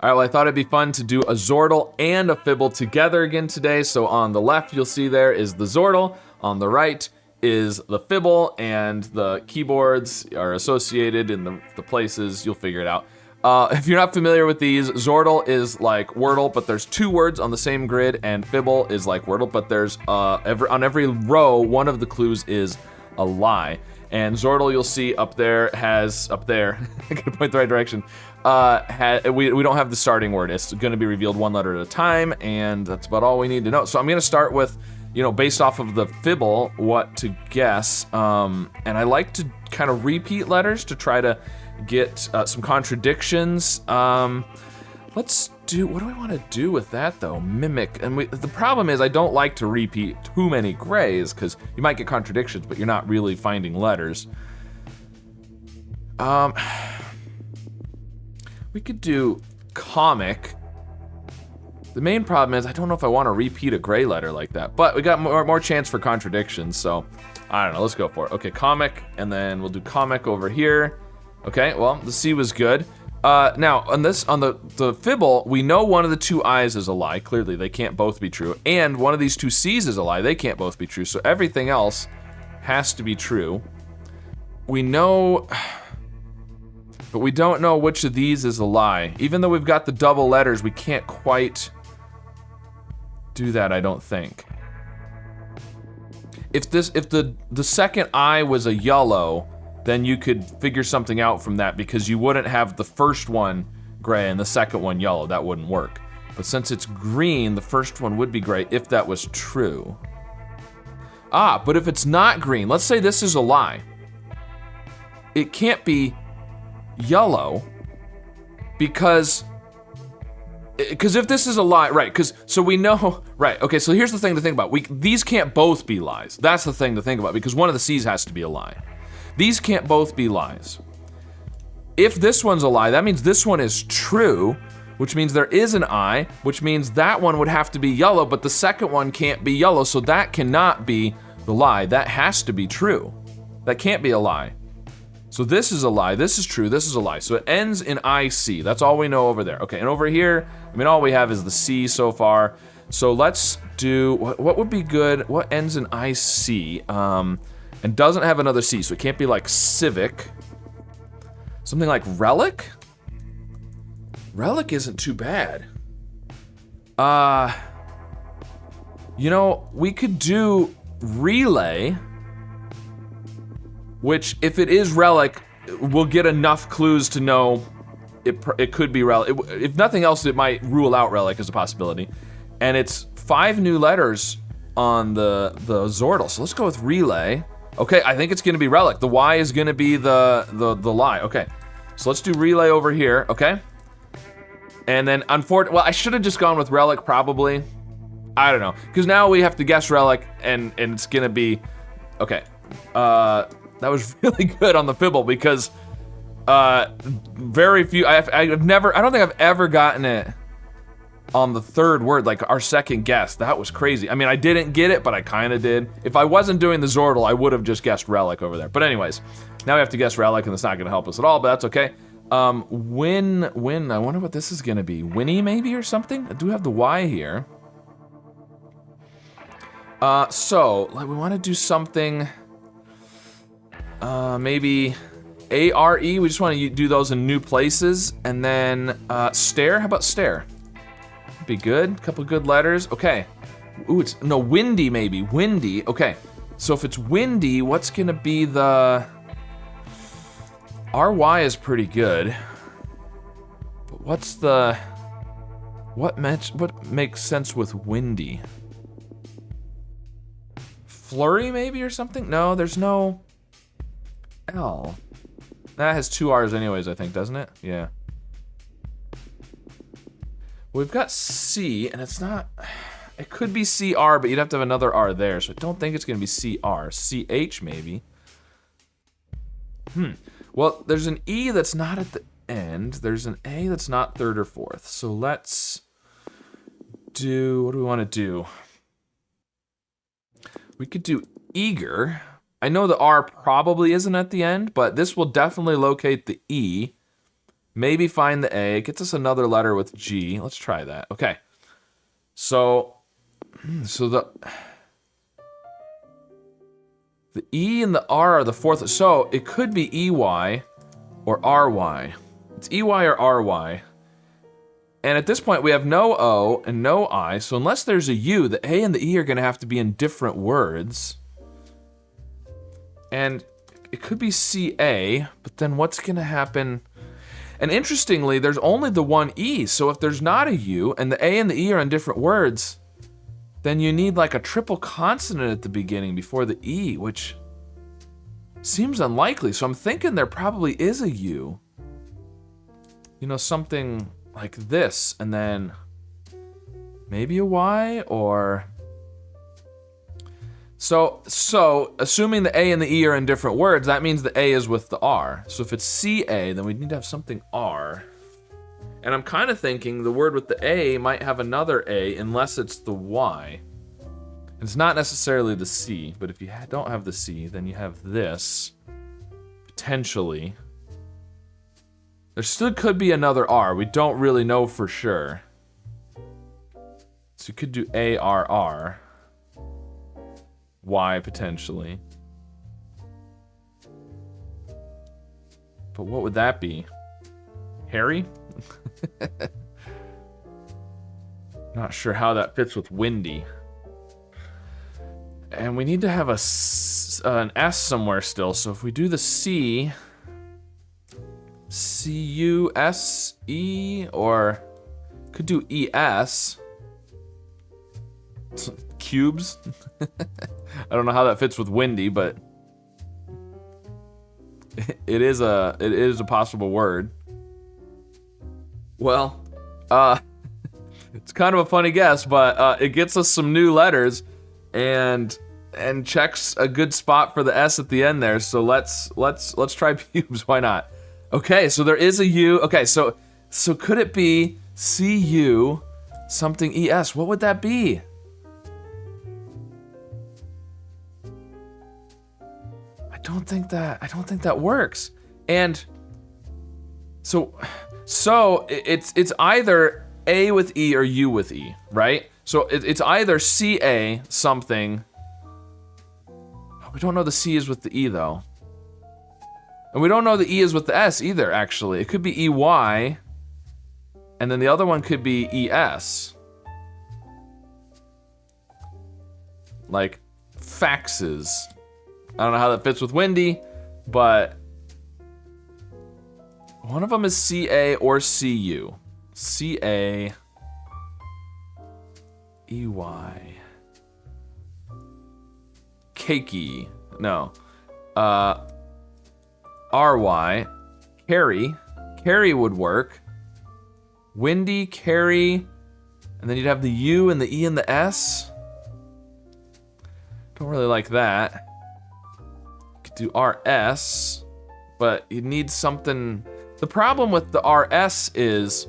All right, well, I thought it'd be fun to do a Zordle and a Fibble together again today. So on the left, you'll see there is the Zordle. On the right is the Fibble, and the keyboards are associated in the places. You'll figure it out. If you're not familiar with these, Zordle is like Wordle, but there's two words on the same grid, and Fibble is like Wordle, but there's on every row, one of the clues is a lie. And Zordle, you'll see up there has, up there, I gotta point the right direction, we don't have the starting word. It's gonna be revealed one letter at a time, and that's about all we need to know. So I'm gonna start with, based off of the Fibble, what to guess. And I like to kind of repeat letters to try to get some contradictions. Let's do, what do I want to do with that though? Mimic, and the problem is I don't like to repeat too many grays because you might get contradictions, but you're not really finding letters. We could do comic. The main problem is I don't know if I want to repeat a gray letter like that, but we got more chance for contradictions, so I don't know, let's go for it. Okay, comic, and then we'll do comic over here. Okay, well, the C was good. Now, on the Fibble, we know one of the two I's is a lie. Clearly, they can't both be true. And one of these two C's is a lie. They can't both be true. So everything else has to be true. We know, but we don't know which of these is a lie. Even though we've got the double letters, we can't quite do that, I don't think. If the second I was a yellow, then you could figure something out from that because you wouldn't have the first one gray and the second one yellow. That wouldn't work. But since it's green, the first one would be gray if that was true. But if it's not green, let's say this is a lie. It can't be yellow because if this is a lie, right, so we know, right, okay, so here's the thing to think about. These can't both be lies. That's the thing to think about because one of the C's has to be a lie. These can't both be lies. If this one's a lie, that means this one is true, which means there is an I, which means that one would have to be yellow, but the second one can't be yellow, so that cannot be the lie. That has to be true. That can't be a lie. So this is a lie, this is true, this is a lie. So it ends in IC. That's all we know over there. Okay, and over here, all we have is the C so far. So let's do, what would be good? What ends in IC? And doesn't have another C, so it can't be like civic. Something like relic? Relic isn't too bad. We could do relay, which if it is relic, we'll get enough clues to know it could be relic. If nothing else, it might rule out relic as a possibility. And it's 5 new letters on the Zordle, so let's go with relay. Okay, I think it's gonna be relic. The Y is gonna be the lie. Okay, so let's do relay over here, okay? And then well, I should have just gone with relic probably. I don't know, because now we have to guess relic and it's gonna be, okay. That was really good on the Fibble because very few, I don't think I've ever gotten it on the third word, like our second guess. That was crazy. I didn't get it, but I kind of did. If I wasn't doing the Zordle, I would have just guessed relic over there. But anyways, now we have to guess relic, and it's not gonna help us at all, but that's okay. Win, I wonder what this is gonna be. Winnie maybe or something? I do have the Y here. So, we wanna do something, maybe ARE, we just wanna do those in new places. And then, stare, how about stare? Be good, couple good letters, okay. Ooh, windy maybe, windy, okay. So if it's windy, what's gonna be the, RY is pretty good. But what's the, what makes sense with windy? Flurry maybe or something? No, there's no L. That has 2 R's anyways, I think, doesn't it? Yeah. We've got C, and it's not, it could be CR, but you'd have to have another R there, so I don't think it's gonna be CR. CH, maybe. Well, there's an E that's not at the end. There's an A that's not third or fourth. So let's do, what do we wanna do? We could do eager. I know the R probably isn't at the end, but this will definitely locate the E. Maybe find the A. It gets us another letter with G. Let's try that. Okay. So the E and the R are the fourth. So it could be EY or RY. It's EY or RY. And at this point, we have no O and no I. So unless there's a U, the A and the E are going to have to be in different words. And it could be CA, but then what's going to happen? And interestingly, there's only the one E. So if there's not a U and the A and the E are in different words, then you need like a triple consonant at the beginning before the E, which seems unlikely. So I'm thinking there probably is a U. You know, something like this, and then maybe a Y, or... So assuming the A and the E are in different words, that means the A is with the R. So if it's CA, then we need to have something R. And I'm kind of thinking the word with the A might have another A unless it's the Y. It's not necessarily the C, but if you don't have the C, then you have this, potentially. There still could be another R. We don't really know for sure. So you could do ARR. Y, potentially. But what would that be? Harry? Not sure how that fits with windy. And we need to have an S somewhere still. So if we do the C, C-U-S-E, or could do E-S. Cubes. I don't know how that fits with windy, but it is a possible word. Well, it's kind of a funny guess, but it gets us some new letters and checks a good spot for the S at the end there. So let's try pubes. Why not? Okay, so there is a U. Okay, so could it be C-U something E-S? What would that be? I don't think that works. And so it's either A with E or U with E, right? So it's either C-A something. We don't know the C is with the E though. And we don't know the E is with the S either, actually. It could be E-Y, and then the other one could be E-S. Like faxes. I don't know how that fits with windy, but one of them is C-A or C-U. C-A, E-Y. Cakey. No. R-Y. Carry. Carry would work. Windy, carry. And then you'd have the U and the E and the S. Don't really like that. Could do R-S, but you need something. The problem with the R-S is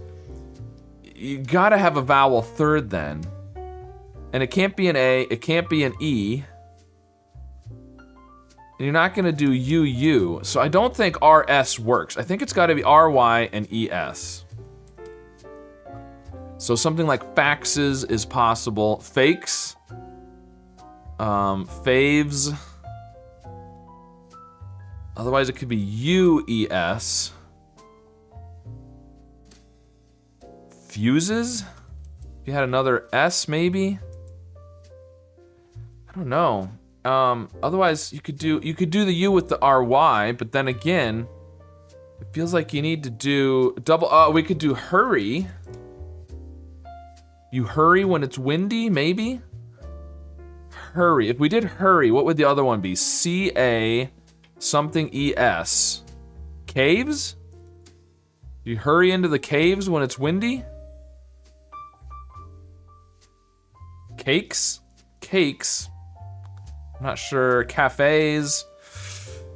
you gotta have a vowel third then. And it can't be an A, it can't be an E. And you're not gonna do U-U. So I don't think R-S works. I think it's gotta be R-Y and E-S. So something like faxes is possible. Fakes. Faves. Otherwise it could be U-E-S. Fuses? If you had another S maybe? I don't know. Otherwise you could do the U with the R-Y, but then again, it feels like you need to do double, we could do hurry. You hurry when it's windy, maybe? Hurry. If we did hurry, what would the other one be? C-A something E-S. Caves? You hurry into the caves when it's windy? Cakes? Cakes. I'm not sure. Cafes.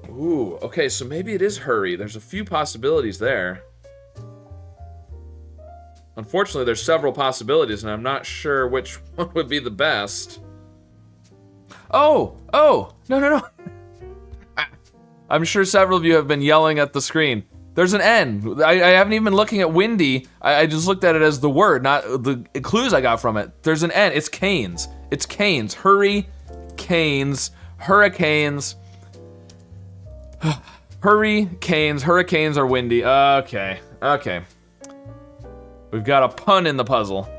Ooh, okay, so maybe it is hurry. There's a few possibilities there. Unfortunately, there's several possibilities, and I'm not sure which one would be the best. Oh, no. I'm sure several of you have been yelling at the screen. There's an N. I haven't even been looking at windy. I just looked at it as the word, not the clues I got from it. There's an N. It's canes. It's canes. Hurry, canes, hurricanes. Hurricanes. Hurricanes are windy. Okay. We've got a pun in the puzzle.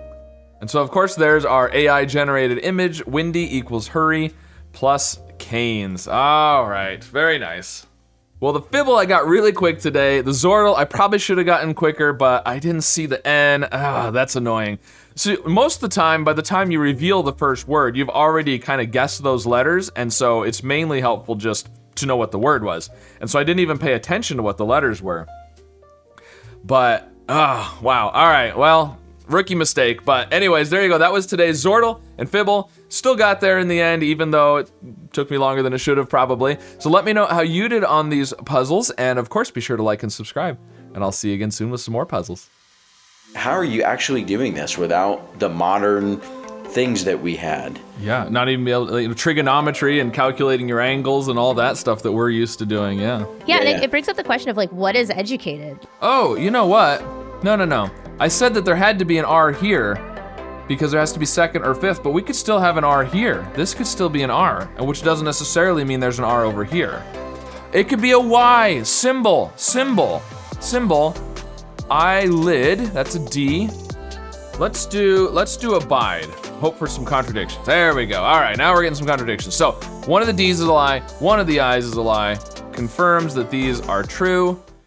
And so, of course, there's our AI-generated image. Windy equals hurry plus canes. All right. Very nice. Well, the Fibble I got really quick today. The Zordle I probably should have gotten quicker, but I didn't see the N. That's annoying. So most of the time, by the time you reveal the first word, you've already kind of guessed those letters, and so it's mainly helpful just to know what the word was. And so I didn't even pay attention to what the letters were. But, wow. All right, well, rookie mistake. But anyways, there you go. That was today's Zordle and Fibble. Still got there in the end, even though it took me longer than it should have probably. So let me know how you did on these puzzles. And of course, be sure to like and subscribe. And I'll see you again soon with some more puzzles. How are you actually doing this without the modern things that we had? Yeah, not even be able to, trigonometry and calculating your angles and all that stuff that we're used to doing, yeah. Yeah, and it brings up the question of, like, what is educated? Oh, you know what? No. I said that there had to be an R here because there has to be second or fifth, but we could still have an R here. This could still be an R, which doesn't necessarily mean there's an R over here. It could be a Y, symbol, eyelid, that's a D. Let's do abide. Hope for some contradictions. There we go. All right, now we're getting some contradictions. So one of the D's is a lie, one of the I's is a lie. Confirms that these are true.